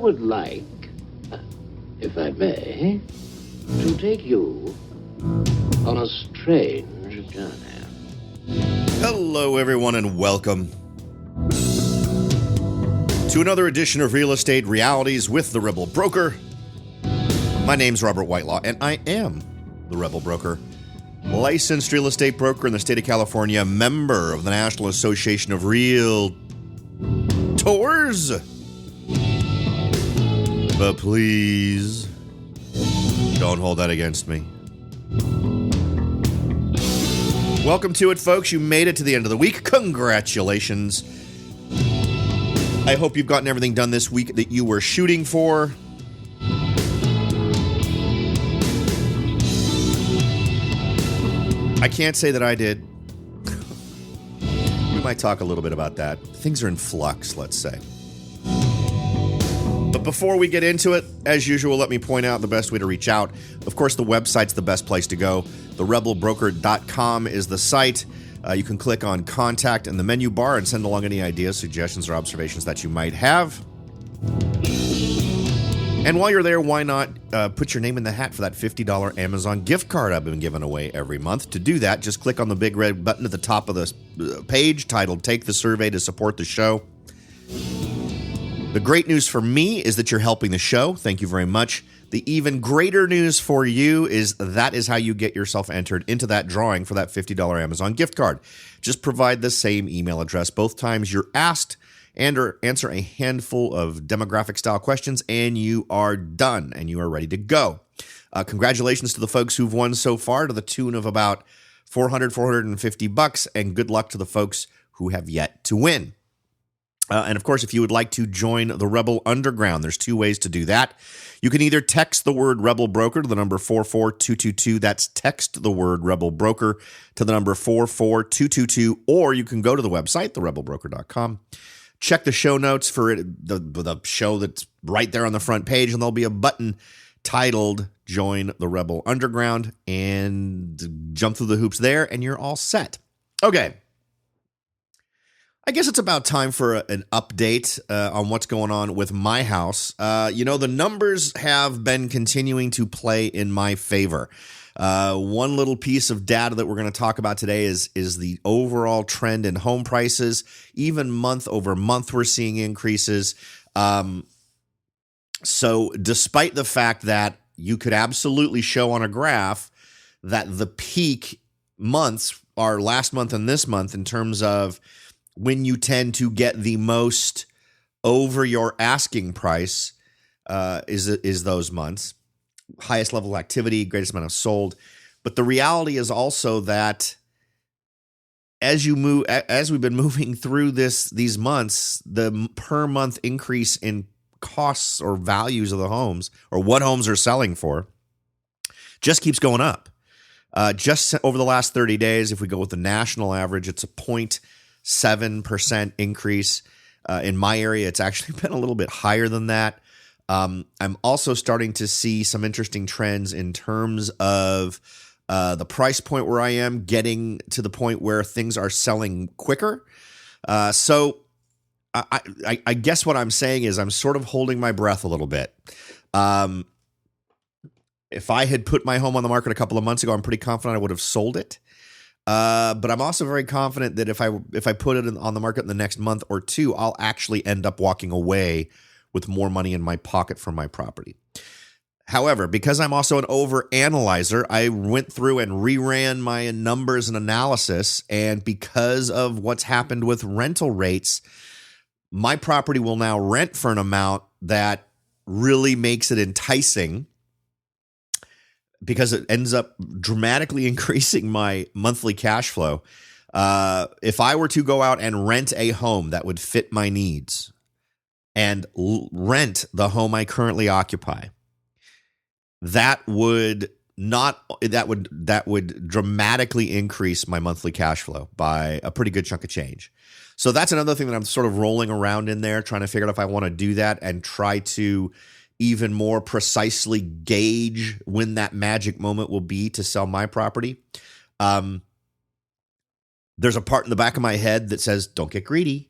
would like, if I may, to take you on a strange journey. Hello, everyone, and welcome to another edition of Real Estate Realities with the Rebel Broker. My name's Robert Whitelaw, and I am the Rebel Broker, licensed real estate broker in the state of California, member of the National Association of Realtors. But please, don't hold that against me. Welcome to it, folks. You made it to the end of the week. Congratulations. I hope you've gotten everything done this week that you were shooting for. I can't say that I did. We might talk a little bit about that. Things are in flux, let's say. But before we get into it, as usual, let me point out the best way to reach out. Of course, the website's the best place to go. TheRebelBroker.com is the site. You can click on Contact in the menu bar and send along any ideas, suggestions, or observations that you might have. And while you're there, why not put your name in the hat for that $50 Amazon gift card I've been giving away every month? To do that, just click on the big red button at the top of the page titled Take the Survey to Support the Show. The great news for me is that you're helping the show. Thank you very much. The even greater news for you is that is how you get yourself entered into that drawing for that $50 Amazon gift card. Just provide the same email address both times you're asked and or answer a handful of demographic style questions, and you are done and you are ready to go. Congratulations to the folks who've won so far to the tune of about $450, and good luck to the folks who have yet to win. And of course, if you would like to join the Rebel Underground, there's two ways to do that. You can either text the word Rebel Broker to the number 44222. That's text the word Rebel Broker to the number 44222. Or you can go to the website, therebelbroker.com. Check the show notes for the show that's right there on the front page, and there'll be a button titled Join the Rebel Underground, and jump through the hoops there, and you're all set. Okay. I guess it's about time for an update on what's going on with my house. The numbers have been continuing to play in my favor. One little piece of data that we're going to talk about today is the overall trend in home prices. Even month over month, we're seeing increases. So despite the fact that you could absolutely show on a graph that the peak months are last month and this month in terms of when you tend to get the most over your asking price is those months. Highest level of activity, greatest amount of sold. But the reality is also that as we've been moving through these months, the per month increase in costs or values of the homes, or what homes are selling for, just keeps going up. Just over the last 30 days, if we go with the national average, it's a 0.7% increase. In my area, it's actually been a little bit higher than that. I'm also starting to see some interesting trends in terms of the price point where I am, getting to the point where things are selling quicker. So I guess what I'm saying is I'm sort of holding my breath a little bit. If I had put my home on the market a couple of months ago, I'm pretty confident I would have sold it. But I'm also very confident that if I put it on the market in the next month or two, I'll actually end up walking away with more money in my pocket from my property. However, because I'm also an overanalyzer, I went through and reran my numbers and analysis, and because of what's happened with rental rates, my property will now rent for an amount that really makes it enticing, because it ends up dramatically increasing my monthly cash flow. If I were to go out and rent a home that would fit my needs and rent the home I currently occupy, that would dramatically increase my monthly cash flow by a pretty good chunk of change. So that's another thing that I'm sort of rolling around in there, trying to figure out if I want to do that and try to even more precisely gauge when that magic moment will be to sell my property. There's a part in the back of my head that says, don't get greedy.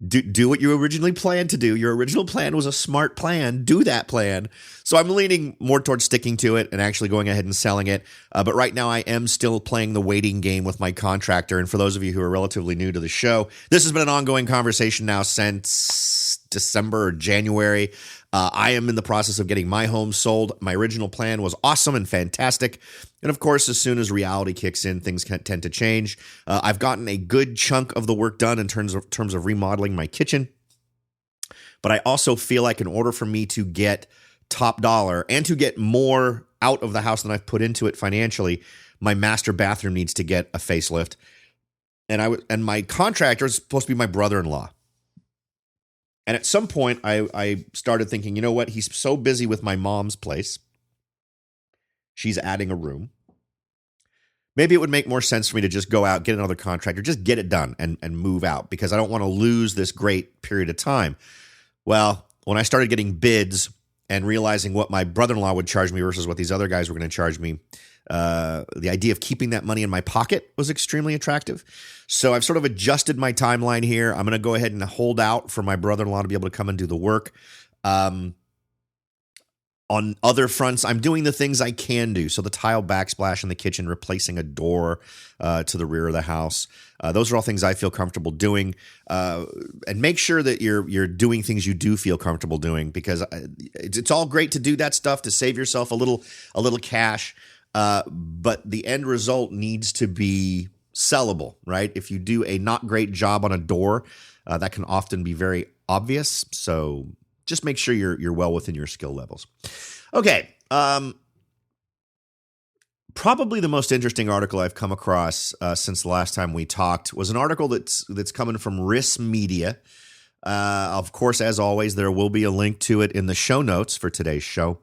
do what you originally planned to do. Your original plan was a smart plan. Do that plan. So I'm leaning more towards sticking to it and actually going ahead and selling it. But right now I am still playing the waiting game with my contractor. And for those of you who are relatively new to the show, this has been an ongoing conversation now since December or January. I am in the process of getting my home sold. My original plan was awesome and fantastic. And of course, as soon as reality kicks in, things can tend to change. I've gotten a good chunk of the work done in terms of remodeling my kitchen. But I also feel like in order for me to get top dollar and to get more out of the house than I've put into it financially, my master bathroom needs to get a facelift. And my contractor is supposed to be my brother-in-law. And at some point, I started thinking, you know what? He's so busy with my mom's place. She's adding a room. Maybe it would make more sense for me to just go out, get another contractor, just get it done and move out because I don't want to lose this great period of time. Well, when I started getting bids and realizing what my brother-in-law would charge me versus what these other guys were going to charge me, the idea of keeping that money in my pocket was extremely attractive. So I've sort of adjusted my timeline here. I'm going to go ahead and hold out for my brother-in-law to be able to come and do the work. On other fronts, I'm doing the things I can do. So the tile backsplash in the kitchen, replacing a door to the rear of the house. Those are all things I feel comfortable doing. And make sure that you're doing things you do feel comfortable doing because it's all great to do that stuff to save yourself a little cash. But the end result needs to be sellable, right? If you do a not great job on a door, that can often be very obvious. So just make sure you're well within your skill levels. Okay. Probably the most interesting article I've come across since the last time we talked was an article that's coming from RIS Media. Of course, as always, there will be a link to it in the show notes for today's show.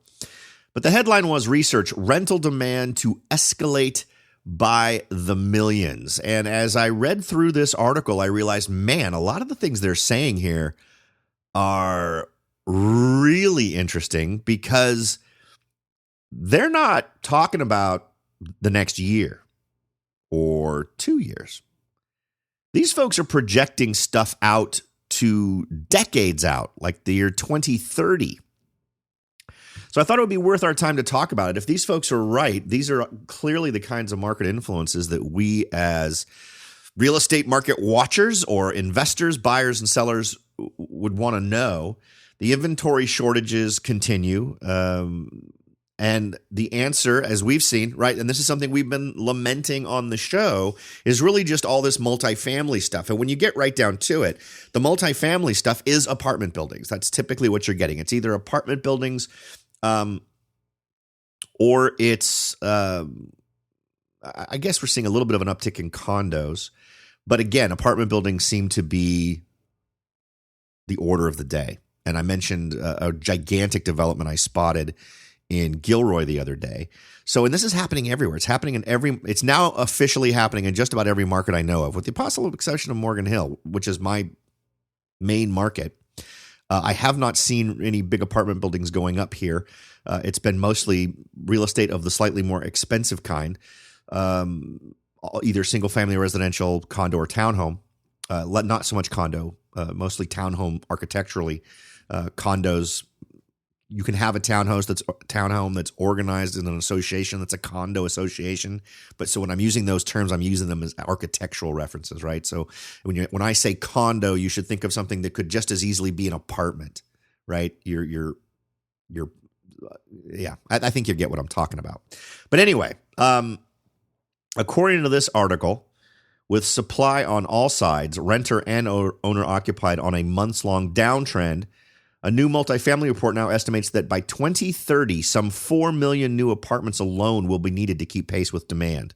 But the headline was Research Rental Demand to Escalate by the Millions. And as I read through this article, I realized, man, a lot of the things they're saying here are really interesting because they're not talking about the next year or 2 years. These folks are projecting stuff out to decades out, like the year 2030. So I thought it would be worth our time to talk about it. If these folks are right, these are clearly the kinds of market influences that we as real estate market watchers or investors, buyers and sellers would want to know. The inventory shortages continue. And the answer, as we've seen, right, and this is something we've been lamenting on the show, is really just all this multifamily stuff. And when you get right down to it, the multifamily stuff is apartment buildings. That's typically what you're getting. It's either apartment buildings or it's, I guess we're seeing a little bit of an uptick in condos. But again, apartment buildings seem to be the order of the day. And I mentioned a gigantic development I spotted in Gilroy the other day. So, and this is happening everywhere. It's happening in it's now officially happening in just about every market I know of, with the possible exception of Morgan Hill, which is my main market. I have not seen any big apartment buildings going up here. It's been mostly real estate of the slightly more expensive kind, either single family residential, condo, or townhome. Not so much condo, mostly townhome architecturally. Condos, you can have a townhome that's organized in an association that's a condo association. But so when I'm using those terms, I'm using them as architectural references, right? So when I say condo, you should think of something that could just as easily be an apartment, right? I think you get what I'm talking about. But anyway, according to this article, with supply on all sides, renter and owner occupied on a months-long downtrend, a new multifamily report now estimates that by 2030, some 4 million new apartments alone will be needed to keep pace with demand.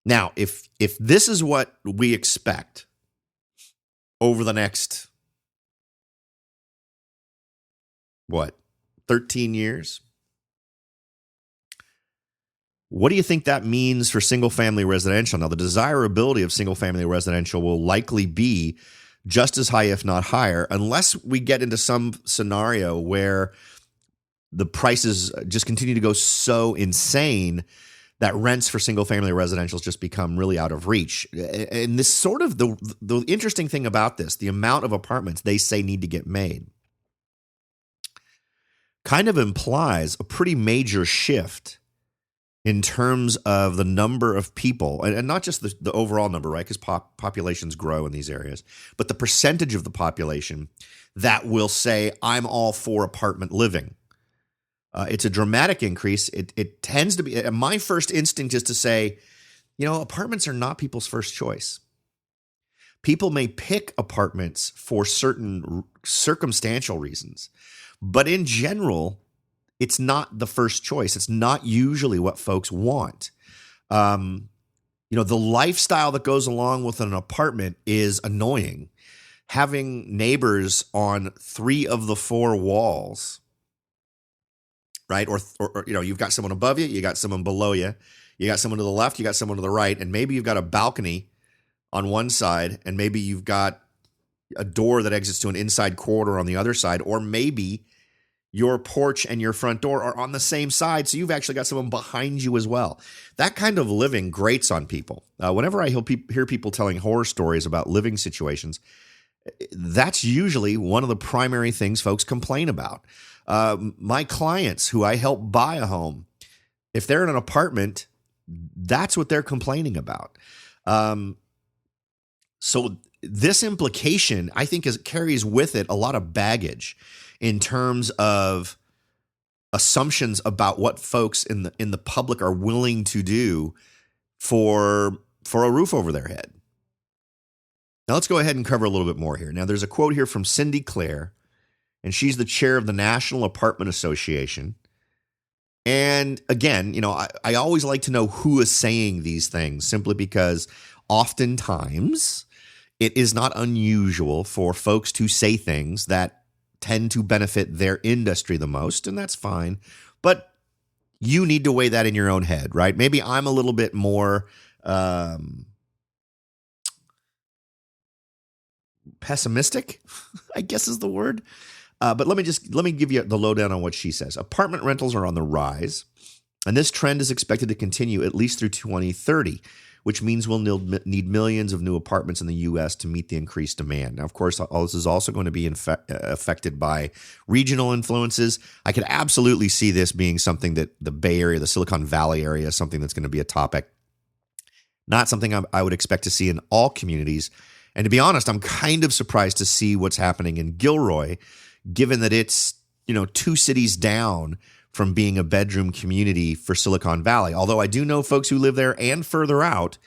Now, if this is what we expect over the next, 13 years? What do you think that means for single-family residential? Now, the desirability of single-family residential will likely be just as high, if not higher, unless we get into some scenario where the prices just continue to go so insane that rents for single-family residentials just become really out of reach. And this sort of the interesting thing about this, the amount of apartments they say need to get made, kind of implies a pretty major shift in terms of the number of people, and not just the overall number, right? Because populations grow in these areas, but the percentage of the population that will say, I'm all for apartment living. It's a dramatic increase. It tends to be, my first instinct is to say, apartments are not people's first choice. People may pick apartments for certain circumstantial reasons, but in general, it's not the first choice. It's not usually what folks want. The lifestyle that goes along with an apartment is annoying. Having neighbors on 3 of the 4 walls, right? Or you've got someone above you, you got someone below you, you got someone to the left, you got someone to the right, and maybe you've got a balcony on one side, and maybe you've got a door that exits to an inside corridor on the other side, or maybe your porch and your front door are on the same side, so you've actually got someone behind you as well. That kind of living grates on people. Whenever I hear people telling horror stories about living situations, that's usually one of the primary things folks complain about. My clients who I help buy a home, if they're in an apartment, that's what they're complaining about. So this implication, I think, carries with it a lot of baggage in terms of assumptions about what folks in the public are willing to do for a roof over their head. Now let's go ahead and cover a little bit more here. Now there's a quote here from Cindy Clare, and she's the chair of the National Apartment Association. And again, I always like to know who is saying these things, simply because oftentimes it is not unusual for folks to say things that tend to benefit their industry the most, and that's fine. But you need to weigh that in your own head, right? Maybe I'm a little bit more pessimistic, I guess is the word. But let me give you the lowdown on what she says. Apartment rentals are on the rise, and this trend is expected to continue at least through 2030, which means we'll need millions of new apartments in the U.S. to meet the increased demand. Now, of course, all this is also going to be affected by regional influences. I could absolutely see this being something that the Bay Area, the Silicon Valley area, is something that's going to be a topic. Not something I would expect to see in all communities. And to be honest, I'm kind of surprised to see what's happening in Gilroy, given that it's 2 cities down from being a bedroom community for Silicon Valley. Although I do know folks who live there and further out,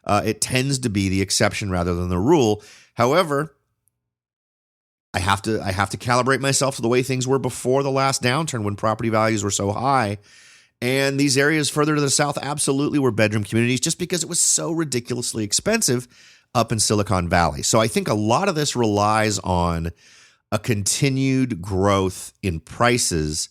it tends to be the exception rather than the rule. However, I have to calibrate myself to the way things were before the last downturn, when property values were so high. And these areas further to the south absolutely were bedroom communities, just because it was so ridiculously expensive up in Silicon Valley. So I think a lot of this relies on a continued growth in prices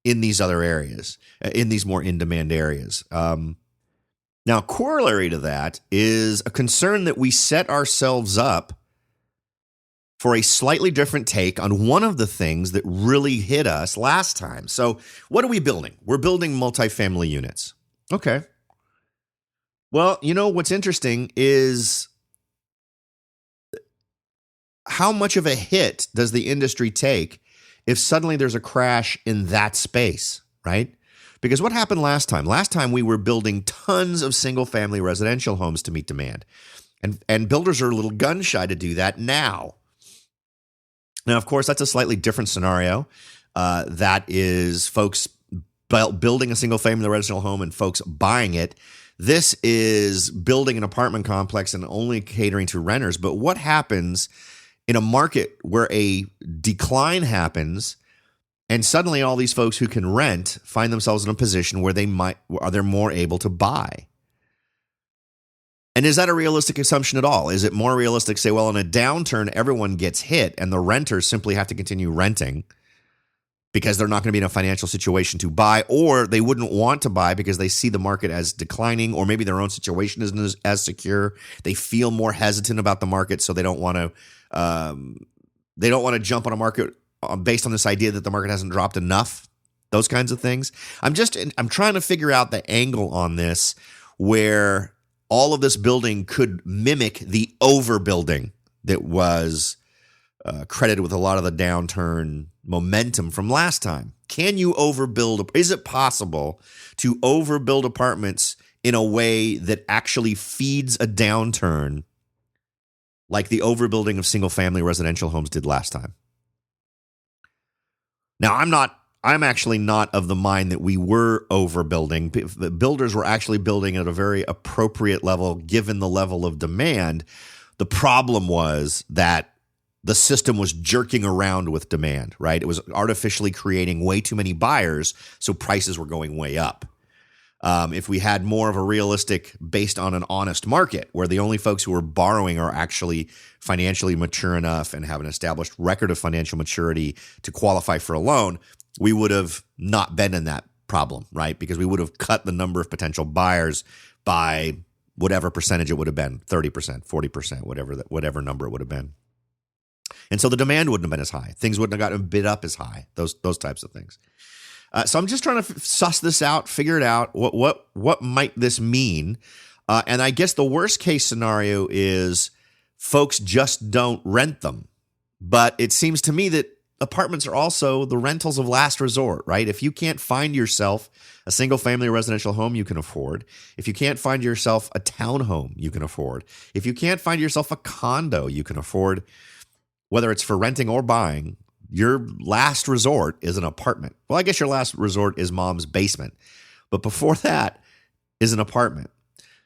in these other areas, in these more in-demand areas. Now, corollary to that is a concern that we set ourselves up for a slightly different take on one of the things that really hit us last time. So what are we building? We're building multifamily units. Okay. Well, what's interesting is how much of a hit does the industry take if suddenly there's a crash in that space, right? Because what happened last time? Last time we were building tons of single-family residential homes to meet demand. And builders are a little gun-shy to do that now. Now, of course, that's a slightly different scenario. That is folks building a single-family residential home and folks buying it. This is building an apartment complex and only catering to renters. But what happens in a market where a decline happens and suddenly all these folks who can rent find themselves in a position where they're more able to buy? And is that a realistic assumption at all? Is it more realistic to say, well, in a downturn, everyone gets hit and the renters simply have to continue renting because they're not going to be in a financial situation to buy, or they wouldn't want to buy because they see the market as declining, or maybe their own situation isn't as secure. They feel more hesitant about the market, so they don't want to jump on a market based on this idea that the market hasn't dropped enough. those kinds of things. I'm trying to figure out the angle on this where all of this building could mimic the overbuilding that was credited with a lot of the downturn momentum from last time. Can you overbuild? Is it possible to overbuild apartments in a way that actually feeds a downturn like the overbuilding of single-family residential homes did last time? Now, I'm actually not of the mind that we were overbuilding. The builders were actually building at a very appropriate level given the level of demand. The problem was that the system was jerking around with demand, right? It was artificially creating way too many buyers, so prices were going way up. If we had more of a realistic, based on an honest market, where the only folks who are borrowing are actually financially mature enough and have an established record of financial maturity to qualify for a loan, we would have not been in that problem, right? Because we would have cut the number of potential buyers by whatever percentage it would have been, 30%, 40%, whatever number it would have been. And so the demand wouldn't have been as high. Things wouldn't have gotten bid up as high, those types of things. So I'm just trying to suss this out, figure it out. What might this mean? And I guess the worst case scenario is folks just don't rent them. But it seems to me that apartments are also the rentals of last resort, right? If you can't find yourself a single-family residential home you can afford, if you can't find yourself a townhome you can afford, if you can't find yourself a condo you can afford, whether it's for renting or buying, your last resort is an apartment. Well, I guess your last resort is mom's basement. But before that is an apartment.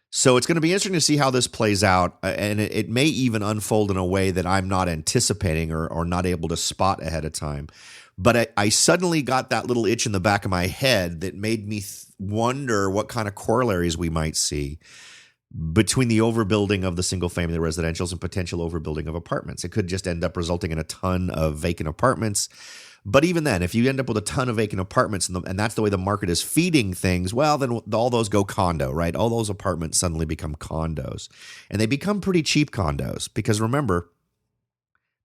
So it's going to be interesting to see how this plays out. And it may even unfold in a way that I'm not anticipating or not able to spot ahead of time. But I suddenly got that little itch in the back of my head that made me wonder what kind of corollaries we might see between the overbuilding of the single-family residentials and potential overbuilding of apartments. It could just end up resulting in a ton of vacant apartments. But even then, if you end up with a ton of vacant apartments and that's the way the market is feeding things, well, then all those go condo, right? All those apartments suddenly become condos. And they become pretty cheap condos because remember,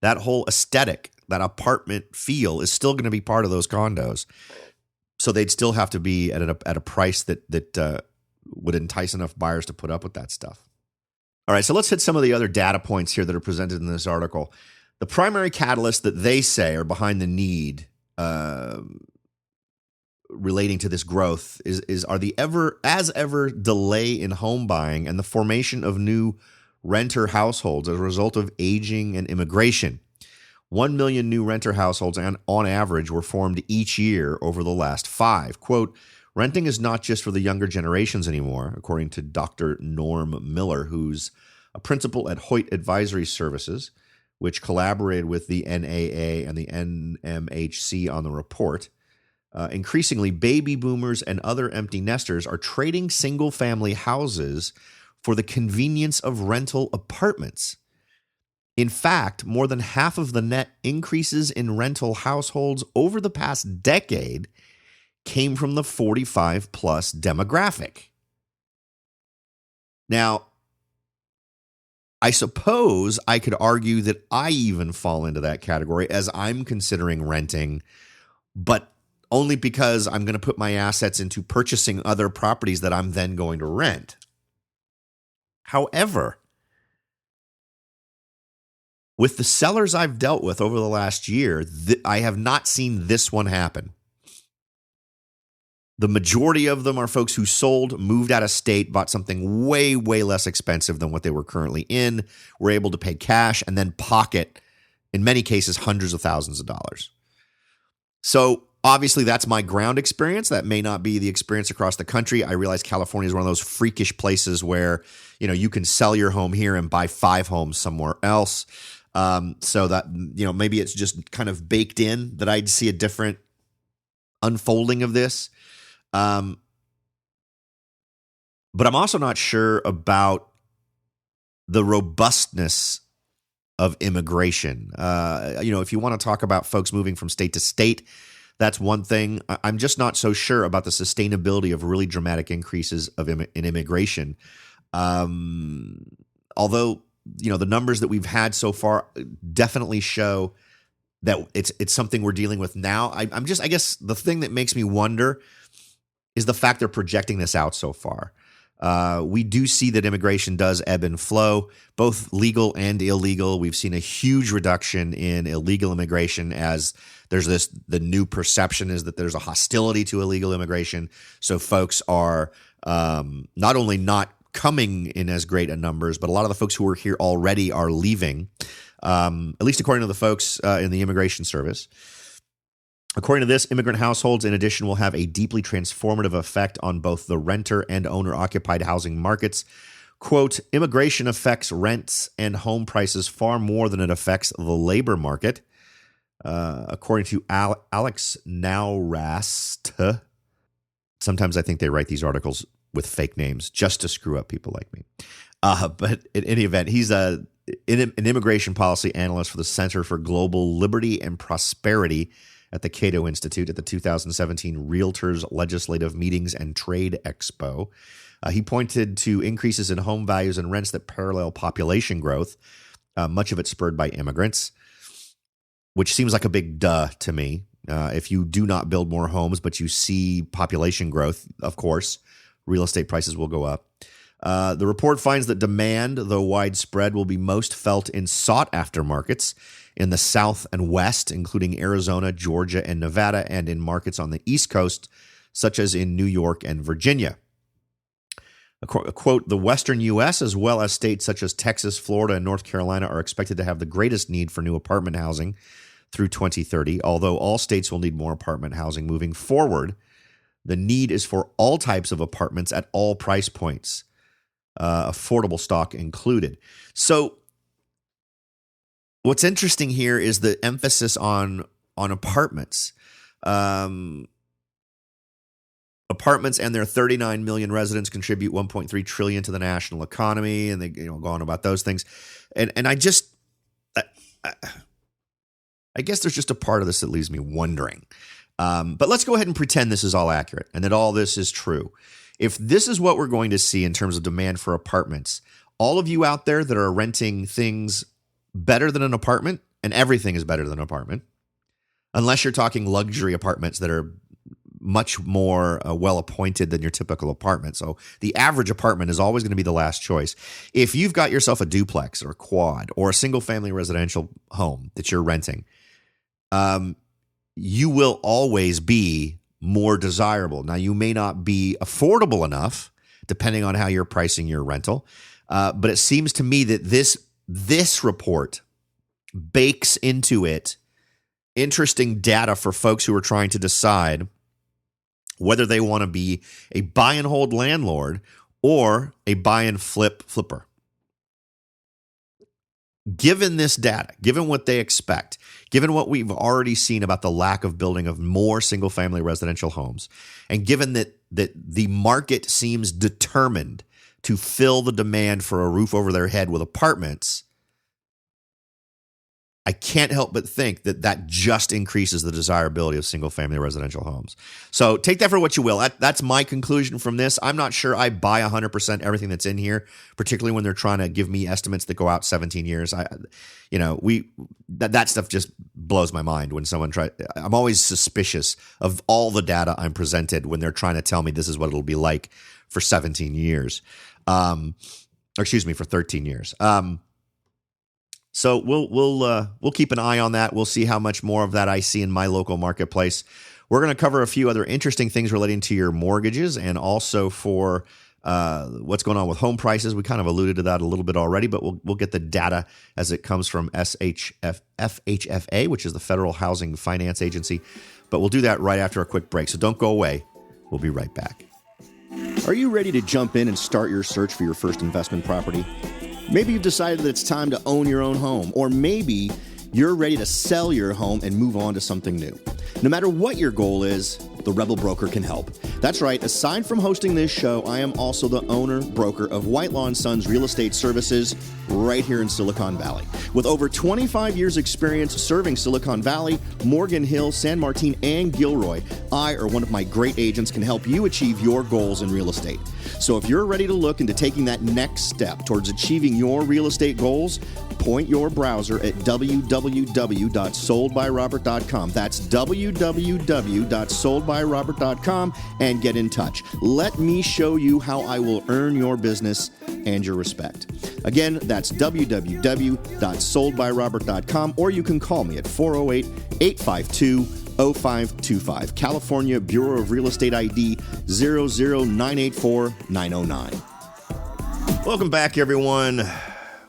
that whole aesthetic, that apartment feel is still going to be part of those condos. So they'd still have to be at a price that would entice enough buyers to put up with that stuff. All right, so let's hit some of the other data points here that are presented in this article. The primary catalysts that they say are behind the need relating to this growth are the ever delay in home buying and the formation of new renter households as a result of aging and immigration. 1 million new renter households on average were formed each year over the last 5. Quote, renting is not just for the younger generations anymore, according to Dr. Norm Miller, who's a principal at Hoyt Advisory Services, which collaborated with the NAA and the NMHC on the report. Increasingly, baby boomers and other empty nesters are trading single-family houses for the convenience of rental apartments. In fact, more than half of the net increases in rental households over the past decade came from the 45-plus demographic. Now, I suppose I could argue that I even fall into that category as I'm considering renting, but only because I'm going to put my assets into purchasing other properties that I'm then going to rent. However, with the sellers I've dealt with over the last year, I have not seen this one happen. The majority of them are folks who sold, moved out of state, bought something way, way less expensive than what they were currently in, were able to pay cash, and then pocket, in many cases, hundreds of thousands of dollars. So obviously that's my ground experience. That may not be the experience across the country. I realize California is one of those freakish places where, you can sell your home here and buy 5 homes somewhere else. So that, maybe it's just kind of baked in that I'd see a different unfolding of this. But I'm also not sure about the robustness of immigration. If you want to talk about folks moving from state to state, that's one thing. I'm just not so sure about the sustainability of really dramatic increases in immigration. Although, the numbers that we've had so far definitely show that it's something we're dealing with now. I guess the thing that makes me wonder is the fact they're projecting this out so far. We do see that immigration does ebb and flow, both legal and illegal. We've seen a huge reduction in illegal immigration as the new perception is that there's a hostility to illegal immigration. So folks are not only not coming in as great a numbers, but a lot of the folks who are here already are leaving, at least according to the folks in the Immigration Service. According to this, immigrant households, in addition, will have a deeply transformative effect on both the renter and owner-occupied housing markets. Quote, immigration affects rents and home prices far more than it affects the labor market. According to Alex Naurast, sometimes I think they write these articles with fake names just to screw up people like me. But in any event, he's an immigration policy analyst for the Center for Global Liberty and Prosperity at the Cato Institute at the 2017 Realtors Legislative Meetings and Trade Expo. He pointed to increases in home values and rents that parallel population growth, much of it spurred by immigrants, which seems like a big duh to me. If you do not build more homes, but you see population growth, of course, real estate prices will go up. The report finds that demand, though widespread, will be most felt in sought-after markets in the South and West, including Arizona, Georgia, and Nevada, and in markets on the East Coast, such as in New York and Virginia. Quote, the Western U.S., as well as states such as Texas, Florida, and North Carolina, are expected to have the greatest need for new apartment housing through 2030, although all states will need more apartment housing moving forward. The need is for all types of apartments at all price points, affordable stock included. So what's interesting here is the emphasis on apartments. Apartments and their 39 million residents contribute 1.3 trillion to the national economy, and they go on about those things. And I guess there's just a part of this that leaves me wondering. But let's go ahead and pretend this is all accurate and that all this is true. If this is what we're going to see in terms of demand for apartments, all of you out there that are renting things better than an apartment, and everything is better than an apartment, unless you're talking luxury apartments that are much more well-appointed than your typical apartment. So the average apartment is always going to be the last choice. If you've got yourself a duplex or a quad or a single-family residential home that you're renting, you will always be more desirable. Now, you may not be affordable enough, depending on how you're pricing your rental, but it seems to me that this report bakes into it interesting data for folks who are trying to decide whether they want to be a buy and hold landlord or a buy and flipper. Given this data, given what they expect, given what we've already seen about the lack of building of more single-family residential homes, and given that the market seems determined to fill the demand for a roof over their head with apartments, I can't help but think that just increases the desirability of single-family residential homes. So take that for what you will. That's my conclusion from this. I'm not sure I buy 100% everything that's in here, particularly when they're trying to give me estimates that go out 17 years. That stuff just blows my mind when someone tries. I'm always suspicious of all the data I'm presented when they're trying to tell me this is what it'll be like for 17 years. For 13 years. So we'll keep an eye on that. We'll see how much more of that I see in my local marketplace. We're going to cover a few other interesting things relating to your mortgages and also for what's going on with home prices. We kind of alluded to that a little bit already, but we'll get the data as it comes from FHFA, which is the Federal Housing Finance Agency. But we'll do that right after a quick break. So don't go away. We'll be right back. Are you ready to jump in and start your search for your first investment property? Maybe you've decided that it's time to own your own home, or maybe you're ready to sell your home and move on to something new. No matter what your goal is, the Rebel Broker can help. That's right, aside from hosting this show, I am also the owner, broker of Whitelaw & Sons Real Estate Services right here in Silicon Valley. With over 25 years experience serving Silicon Valley, Morgan Hill, San Martin, and Gilroy, I or one of my great agents can help you achieve your goals in real estate. So if you're ready to look into taking that next step towards achieving your real estate goals, point your browser at www.soldbyrobert.com. That's www.soldbyrobert.com and get in touch. Let me show you how I will earn your business and your respect. Again, that's www.soldbyrobert.com, or you can call me at 408-852-0525. California Bureau of Real Estate ID 00984-909. Welcome back, everyone.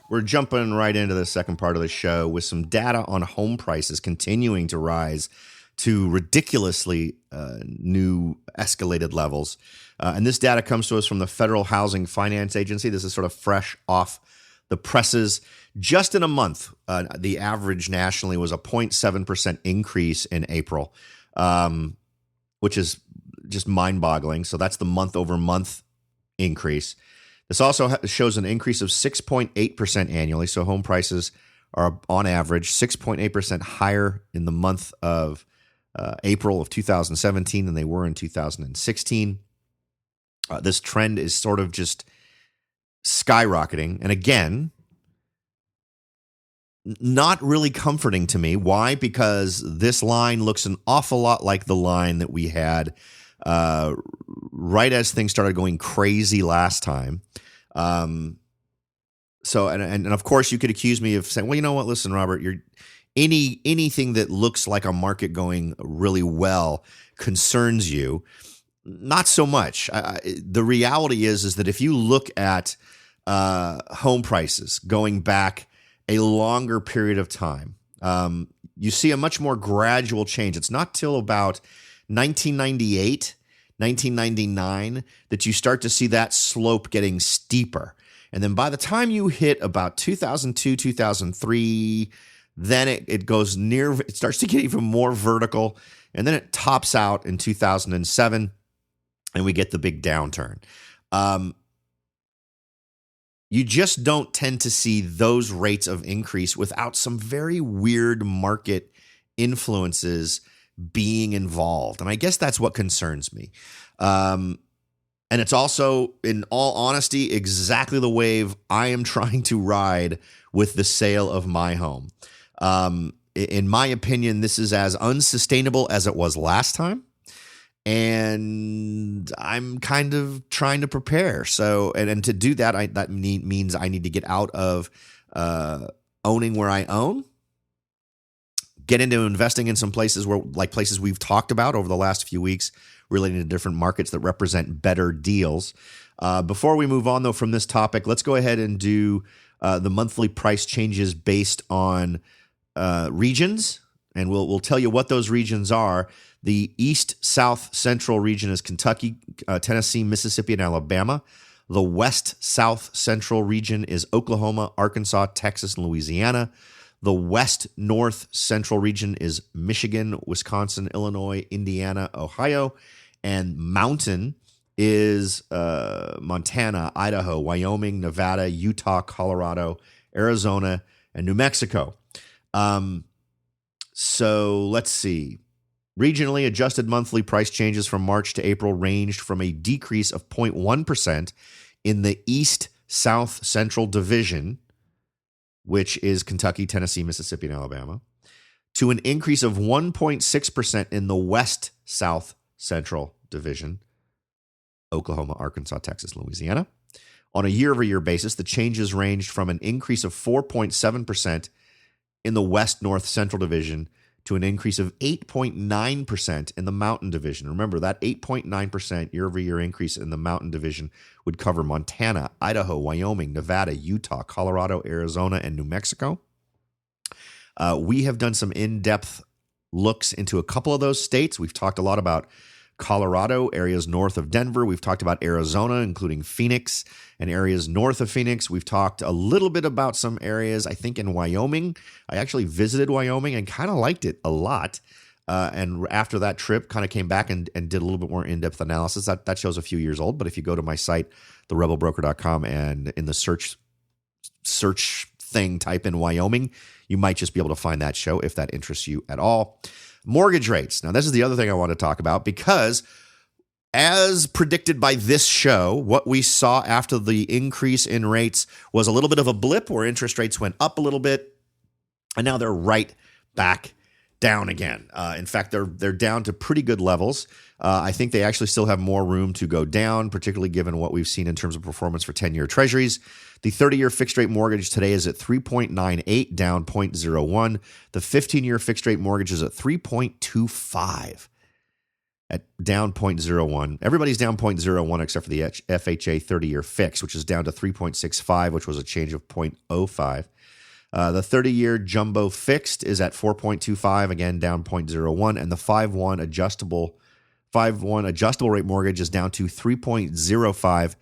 We're jumping right into the second part of the show with some data on home prices continuing to rise to ridiculously new escalated levels. And this data comes to us from the Federal Housing Finance Agency. This is sort of fresh off the presses. Just in a month, the average nationally was a 0.7% increase in April, which is just mind-boggling. So that's the month-over-month increase. This also shows an increase of 6.8% annually. So home prices are on average 6.8% higher in the month of April of 2017 than they were in 2016. This trend is sort of just skyrocketing. And again, not really comforting to me. Why? Because this line looks an awful lot like the line that we had right as things started going crazy last time. So, and of course you could accuse me of saying, well, you know what, listen, Robert, anything that looks like a market going really well concerns you. Not so much. The reality is that if you look at home prices going back a longer period of time, you see a much more gradual change. It's not till about 1998, 1999 that you start to see that slope getting steeper. And then by the time you hit about 2002, 2003, then it goes it starts to get even more vertical. And then it tops out in 2007 and we get the big downturn. You just don't tend to see those rates of increase without some very weird market influences being involved. And I guess that's what concerns me. And it's also, in all honesty, exactly the wave I am trying to ride with the sale of my home. In my opinion, this is as unsustainable as it was last time. And I'm kind of trying to prepare. So, and to do that, that means I need to get out of owning where I own, get into investing in some places places we've talked about over the last few weeks relating to different markets that represent better deals. Before we move on, though, from this topic, let's go ahead and do the monthly price changes based on regions, and we'll tell you what those regions are. The East, South, Central region is Kentucky, Tennessee, Mississippi, and Alabama. The West, South, Central region is Oklahoma, Arkansas, Texas, and Louisiana. The West, North, Central region is Michigan, Wisconsin, Illinois, Indiana, Ohio. And Mountain is Montana, Idaho, Wyoming, Nevada, Utah, Colorado, Arizona, and New Mexico. So let's see. Regionally adjusted monthly price changes from March to April ranged from a decrease of 0.1% in the East, South, Central division, which is Kentucky, Tennessee, Mississippi, and Alabama, to an increase of 1.6% in the West, South, Central division, Oklahoma, Arkansas, Texas, Louisiana. On a year-over-year basis, the changes ranged from an increase of 4.7% in the West, North, Central division to an increase of 8.9% in the Mountain Division. Remember, that 8.9% year-over-year increase in the Mountain Division would cover Montana, Idaho, Wyoming, Nevada, Utah, Colorado, Arizona, and New Mexico. We have done some in-depth looks into a couple of those states. We've talked a lot about Colorado, areas north of Denver. We've talked about Arizona, including Phoenix, and areas north of Phoenix. We've talked a little bit about some areas, I think, in Wyoming. I actually visited Wyoming and kind of liked it a lot. and after that trip, kind of came back and did a little bit more in-depth analysis. That show's a few years old, but if you go to my site, therebelbroker.com, and in the search thing, type in Wyoming, you might just be able to find that show if that interests you at all. Mortgage rates. Now, this is the other thing I want to talk about, because as predicted by this show, what we saw after the increase in rates was a little bit of a blip where interest rates went up a little bit, and now they're right back down again. In fact, they're down to pretty good levels. I think they actually still have more room to go down, particularly given what we've seen in terms of performance for 10-year treasuries. The 30-year fixed-rate mortgage today is at 3.98, down 0.01. The 15-year fixed-rate mortgage is at 3.25, down 0.01. Everybody's down 0.01 except for the FHA 30-year fix, which is down to 3.65, which was a change of 0.05. The 30-year jumbo fixed is at 4.25, again down 0.01, and the 5/1 adjustable rate mortgage is down to 3.05,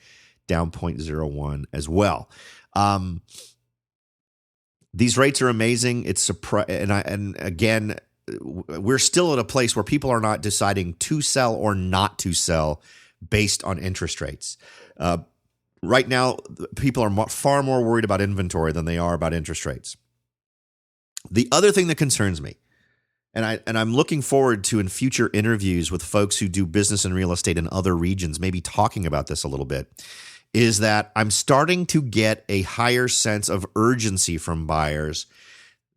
down 0.01 as well. These rates are amazing. It's and again, we're still at a place where people are not deciding to sell or not to sell based on interest rates. Right now, people are far more worried about inventory than they are about interest rates. The other thing that concerns me, and I'm looking forward to in future interviews with folks who do business in real estate in other regions, maybe talking about this a little bit, is that I'm starting to get a higher sense of urgency from buyers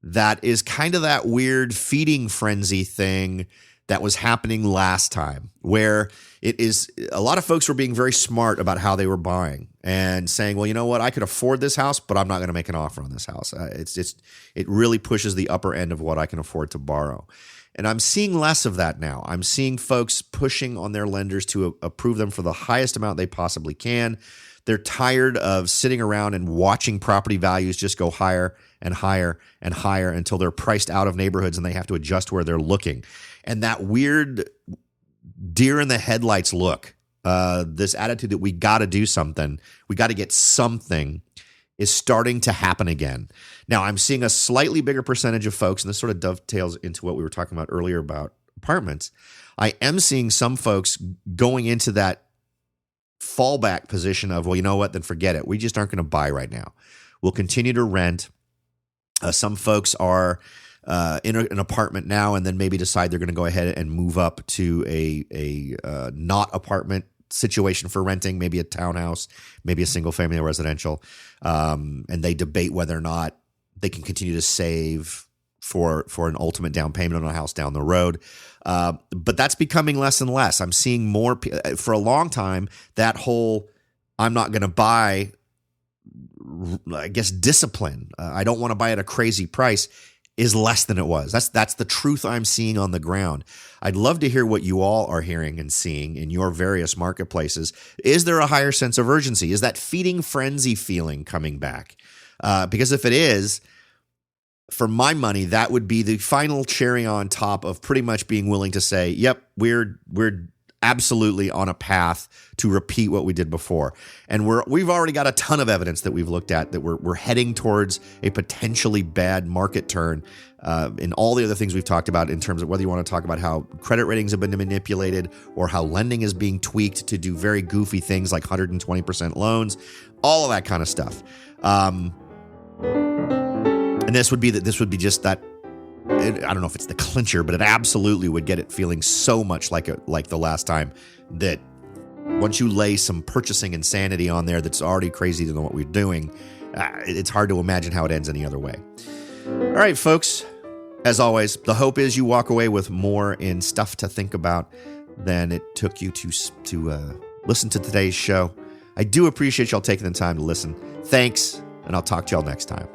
that is kind of that weird feeding frenzy thing that was happening last time, where it is a lot of folks were being very smart about how they were buying and saying, well, you know what, I could afford this house, but I'm not going to make an offer on this house. It really pushes the upper end of what I can afford to borrow. And I'm seeing less of that now. I'm seeing folks pushing on their lenders to approve them for the highest amount they possibly can. They're tired of sitting around and watching property values just go higher and higher and higher until they're priced out of neighborhoods and they have to adjust where they're looking. And that weird deer in the headlights look, this attitude that we got to do something, we got to get something, is starting to happen again. Now, I'm seeing a slightly bigger percentage of folks, and this sort of dovetails into what we were talking about earlier about apartments. I am seeing some folks going into that fallback position of, well, you know what, then forget it. We just aren't going to buy right now. We'll continue to rent. Some folks are in an apartment now and then maybe decide they're going to go ahead and move up to a not apartment situation for renting, maybe a townhouse, maybe a single family residential. And they debate whether or not they can continue to save for an ultimate down payment on a house down the road. But that's becoming less and less. I'm seeing more for a long time, that whole I'm not going to buy, I guess, discipline. I don't want to buy at a crazy price is less than it was. That's the truth I'm seeing on the ground. I'd love to hear what you all are hearing and seeing in your various marketplaces. Is there a higher sense of urgency? Is that feeding frenzy feeling coming back? Because if it is, for my money, that would be the final cherry on top of pretty much being willing to say, yep, we're absolutely on a path to repeat what we did before. And we've already got a ton of evidence that we've looked at that we're heading towards a potentially bad market turn in all the other things we've talked about in terms of whether you want to talk about how credit ratings have been manipulated or how lending is being tweaked to do very goofy things like 120% loans, all of that kind of stuff. And this would be just that. I don't know if it's the clincher, but it absolutely would get it feeling so much like the last time, that once you lay some purchasing insanity on there that's already crazy than what we're doing, it's hard to imagine how it ends any other way. All right, folks, as always, the hope is you walk away with more in stuff to think about than it took you to listen to today's show. I do appreciate y'all taking the time to listen. Thanks, and I'll talk to y'all next time.